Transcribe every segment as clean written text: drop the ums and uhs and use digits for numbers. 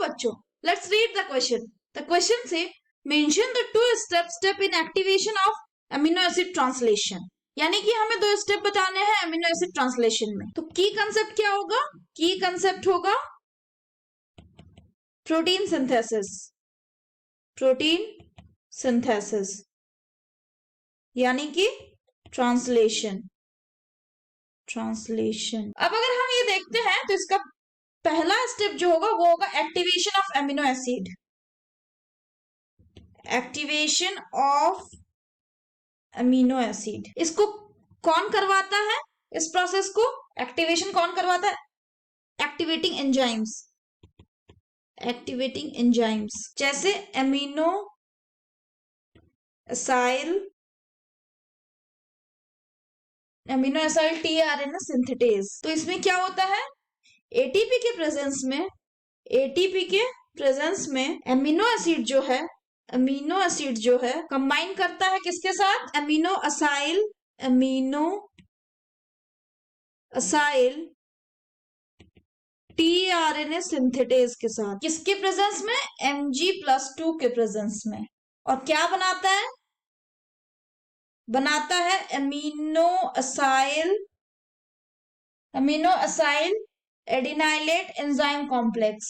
बच्चों? Let's read the question. The question says mention the 2 step in activation of amino acid translation, यानी कि हमें 2 step बताने हैं अमीनो एसिड ट्रांसलेशन में। तो की कंसेप्ट क्या होगा? की कंसेप्ट होगा प्रोटीन सिंथेसिस, प्रोटीन सिंथेसिस यानी कि ट्रांसलेशन, ट्रांसलेशन। अब अगर हम ये देखते हैं तो इसका पहला स्टेप जो होगा वो होगा activation of amino acid, activation of amino acid. इसको कौन करवाता है? इस प्रोसेस को एक्टिवेशन कौन करवाता है? एक्टिवेटिंग एंजाइम्स, एक्टिवेटिंग एंजाइम्स जैसे amino acyl, amino acyl tRNA synthetase. तो इसमें क्या होता है? एटीपी के प्रेजेंस में, एटीपी के प्रेजेंस में अमीनो एसिड जो है, अमीनो एसिड जो है कंबाइन करता है किसके साथ? Amino acyl, amino acyl tRNA synthetase के साथ। किसके प्रेजेंस में? Mg+2 के प्रेजेंस में। और क्या बनाता है? बनाता है amino acyl, amino acyl adenylate enzyme complex,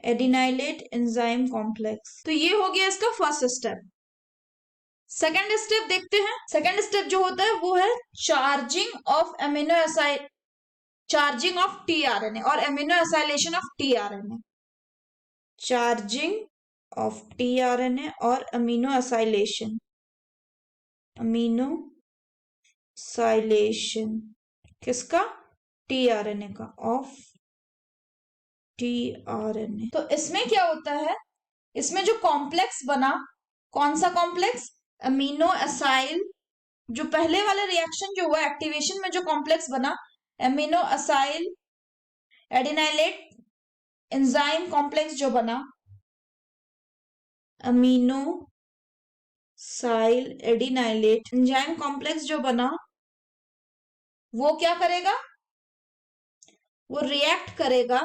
adenylate enzyme complex. तो ये हो गया इसका फर्स्ट स्टेप। सेकंड स्टेप देखते हैं। सेकंड स्टेप जो होता है वो है charging of amino acyl, charging of tRNA और amino acylation of tRNA, charging of tRNA और अमीनो एसाइलेशन, अमीनो साइलेशन किसका? टीआरएनए का, ऑफ टीआरएनए। तो इसमें क्या होता है? इसमें जो कॉम्प्लेक्स बना, कौन सा कॉम्प्लेक्स? अमीनो एसाइल, जो पहले वाले रिएक्शन जो हुआ एक्टिवेशन में जो कॉम्प्लेक्स बना amino acyl adenylate enzyme complex जो बना, अमीनो साइल एडिनाइलेट एंजाइम कॉम्प्लेक्स जो बना, वो क्या करेगा? वो रिएक्ट करेगा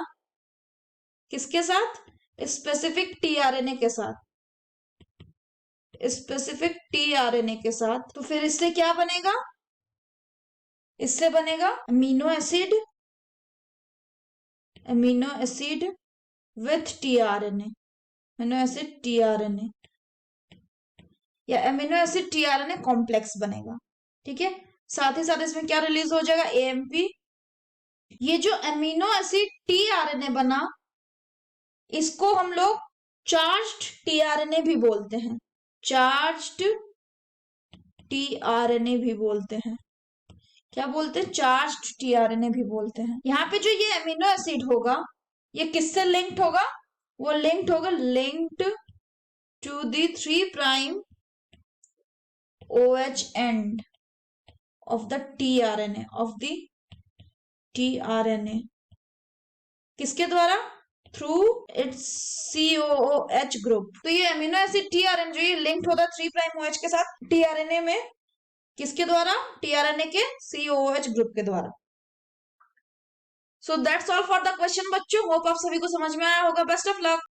किसके साथ? स्पेसिफिक टीआरएनए के साथ, स्पेसिफिक टीआरएनए के साथ। तो फिर इससे क्या बनेगा? इससे बनेगा amino acid, amino acid with tRNA, amino acid tRNA या अमीनो एसिड टीआरएनए कॉम्प्लेक्स बनेगा। ठीक है, साथ ही साथ इसमें क्या रिलीज हो जाएगा? एएमपी। ये जो अमीनो एसिड टीआरएनए बना इसको हम लोग चार्ज्ड टीआरएनए भी बोलते हैं, चार्ज्ड टीआरएनए भी बोलते हैं। क्या बोलते हैं? चार्ज्ड टीआरएनए भी बोलते हैं। यहाँ पे जो ये अमीनो एसिड होगा ये किससे लिंक्ड होगा? वो लिंक्ड होगा, linked to the 3' OH end of the tRNA, of the tRNA। किसके द्वारा? Through it's COOH group. तो ये अमीनो एसिड टीआरएनए जो ये लिंक्ड होता है 3' OH के साथ टीआरएनए में, किसके द्वारा? टीआरएनए के COOH ग्रुप के द्वारा। So that's all for the question बच्चों। होप आप सभी को समझ में आया होगा। Best of luck.